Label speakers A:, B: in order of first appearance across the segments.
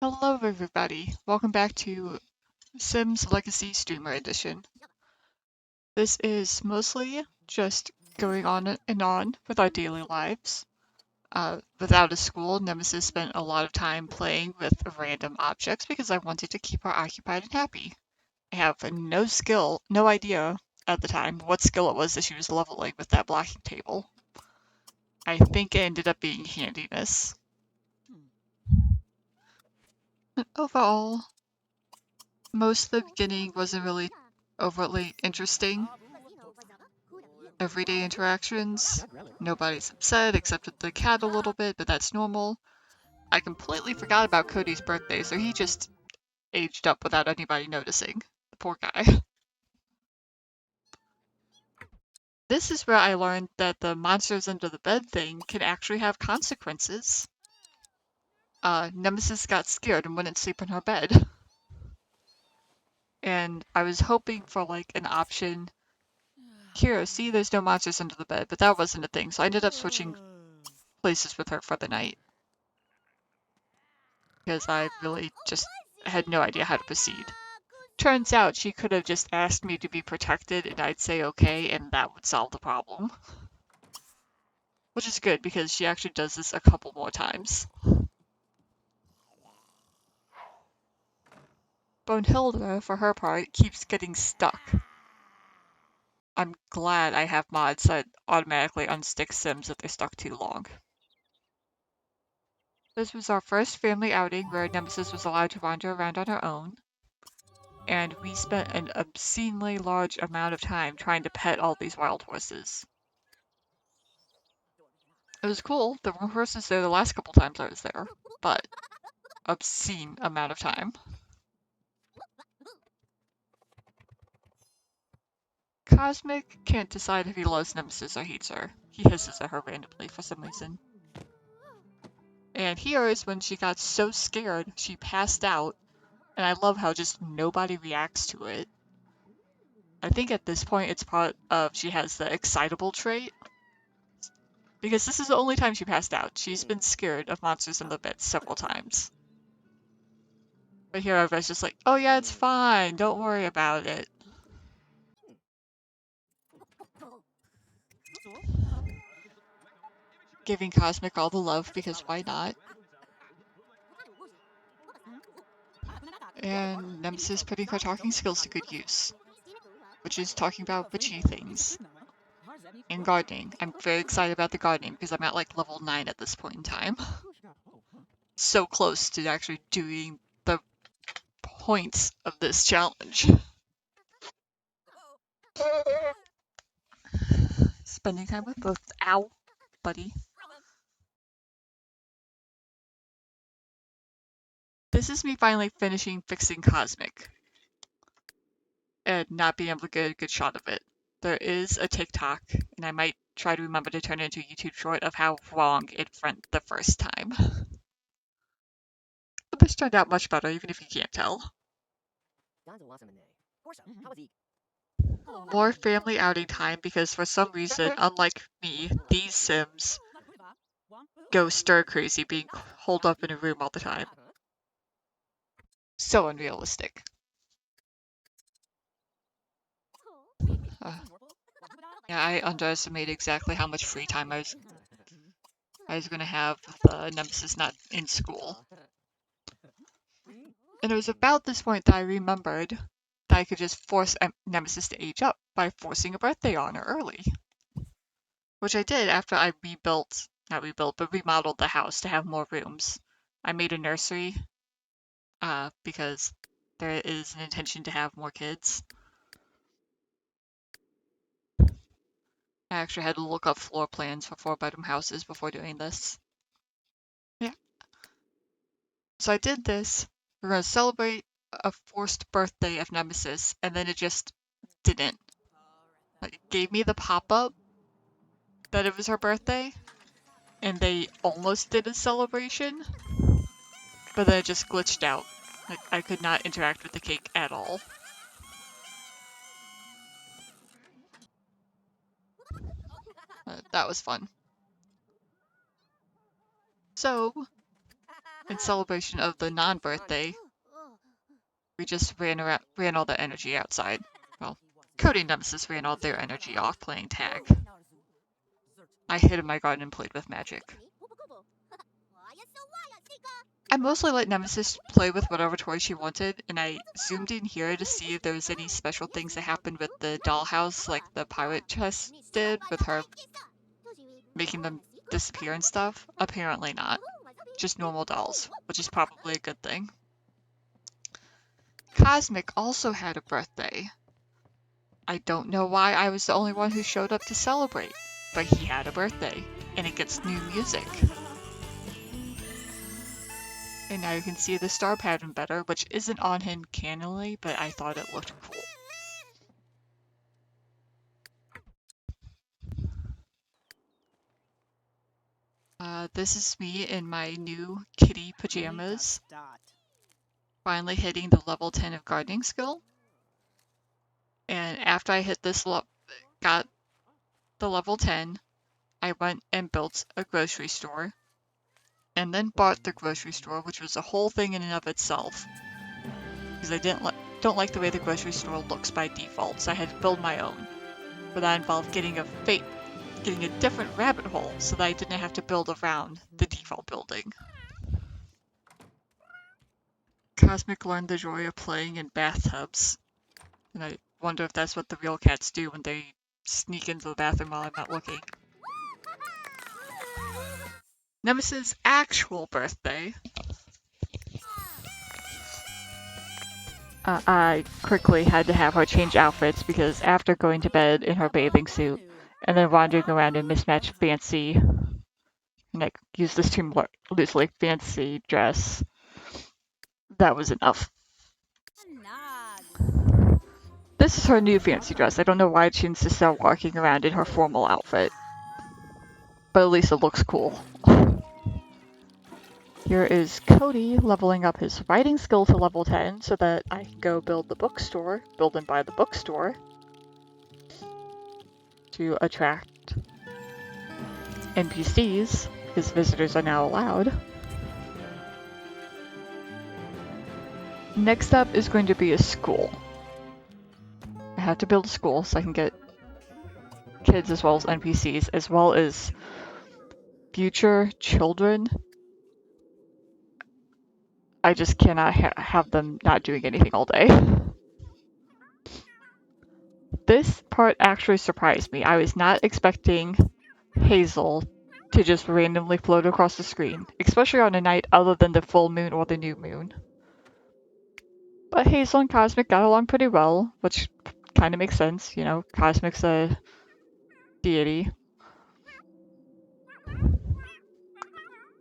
A: Hello everybody, welcome back to Sims Legacy Streamer Edition. This is mostly just going on and on with our daily lives. Without a school, Nemesis spent a lot of time playing with random objects because I wanted to keep her occupied and happy. I have no idea at the time what skill it was that she was leveling with that blocking table. I think it ended up being handiness. And overall, most of the beginning wasn't really overtly interesting. Everyday interactions, nobody's upset except with the cat a little bit, but that's normal. I completely forgot about Cody's birthday, so he just aged up without anybody noticing. The poor guy. This is where I learned that the monsters under the bed thing can actually have consequences. Nemesis got scared and wouldn't sleep in her bed. And I was hoping for like an option. Here, see, there's no monsters under the bed, but that wasn't a thing, so I ended up switching places with her for the night. Because I really just had no idea how to proceed. Turns out she could have just asked me to be protected and I'd say okay, and that would solve the problem. Which is good because she actually does this a couple more times. Bonehilda, for her part, keeps getting stuck. I'm glad I have mods that automatically unstick Sims if they're stuck too long. This was our first family outing where Nemesis was allowed to wander around on her own, and we spent an obscenely large amount of time trying to pet all these wild horses. It was cool. There were horses there the last couple times I was there, but obscene amount of time. Kosmic can't decide if he loves Nemesis or hates her. He hisses at her randomly for some reason. And here is when she got so scared she passed out, and I love how just nobody reacts to it. I think at this point it's part of she has the excitable trait. Because this is the only time she passed out. She's been scared of monsters in the bed several times. But here everybody's just like, oh yeah, it's fine, don't worry about it. Giving Kosmic all the love because why not? And Nemesis putting her talking skills to good use, which is talking about witchy things. And gardening. I'm very excited about the gardening because I'm at like level 9 at this point in time. So close to actually doing the points of this challenge. Spending time with both. Ow, buddy. This is me finally finishing fixing Kosmic. And not being able to get a good shot of it. There is a TikTok, and I might try to remember to turn it into a YouTube short of how wrong it went the first time. But this turned out much better, even if you can't tell. More family outing time because for some reason, unlike me, these Sims go stir crazy being holed up in a room all the time. So unrealistic. Yeah, I underestimated exactly how much free time I was gonna have with Nemesis not in school. And it was about this point that I remembered that I could just force Nemesis to age up by forcing a birthday on her early. Which I did after I remodeled the house to have more rooms. I made a nursery, because there is an intention to have more kids. I actually had to look up floor plans for 4-bedroom houses before doing this. Yeah. So I did this. We're gonna celebrate a forced birthday of Nemesis, and then it just didn't. Like, it gave me the pop-up that it was her birthday, and they almost did a celebration, but then it just glitched out. Like, I could not interact with the cake at all. That was fun. So, in celebration of the non-birthday, we just ran all the energy outside. Well, Cody and Nemesis ran all their energy off playing tag. I hid in my garden and played with magic. I mostly let Nemesis play with whatever toy she wanted, and I zoomed in here to see if there was any special things that happened with the dollhouse, like the pirate chest did, with her making them disappear and stuff. Apparently not. Just normal dolls, which is probably a good thing. Kosmic also had a birthday. I don't know why I was the only one who showed up to celebrate, but he had a birthday, and it gets new music. And now you can see the star pattern better, which isn't on him canonly, but I thought it looked cool. This is me in my new kitty pajamas. Finally hitting the level 10 of gardening skill. And after I hit this got the level 10, I went and built a grocery store. And then bought the grocery store, which was a whole thing in and of itself. Because I don't like the way the grocery store looks by default, so I had to build my own. But that involved getting a different rabbit hole so that I didn't have to build around the default building. Kosmic learned the joy of playing in bathtubs. And I wonder if that's what the real cats do when they sneak into the bathroom while I'm not looking. Nemesis' actual birthday. I quickly had to have her change outfits because after going to bed in her bathing suit and then wandering around in mismatched fancy, and I use this term loosely, fancy dress, that was enough. This is her new fancy dress. I don't know why she insists on walking around in her formal outfit, but at least it looks cool. Here is Cody leveling up his writing skill to level 10 so that I can go build the bookstore, build and buy the bookstore, to attract NPCs, because visitors are now allowed. Next up is going to be a school. I have to build a school so I can get kids as well as NPCs, as well as future children. I just cannot have them not doing anything all day. This part actually surprised me. I was not expecting Hazel to just randomly float across the screen, especially on a night other than the full moon or the new moon. But Hazel and Kosmic got along pretty well, which kind of makes sense, you know, Kosmic's a deity.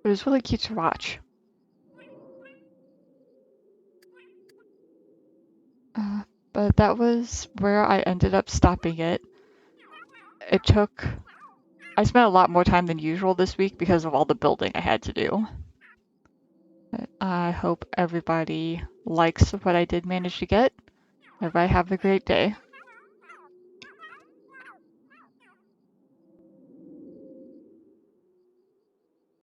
A: It was really cute to watch. But that was where I ended up stopping it. I spent a lot more time than usual this week because of all the building I had to do. But I hope everybody likes what I did manage to get. Everybody have a great day.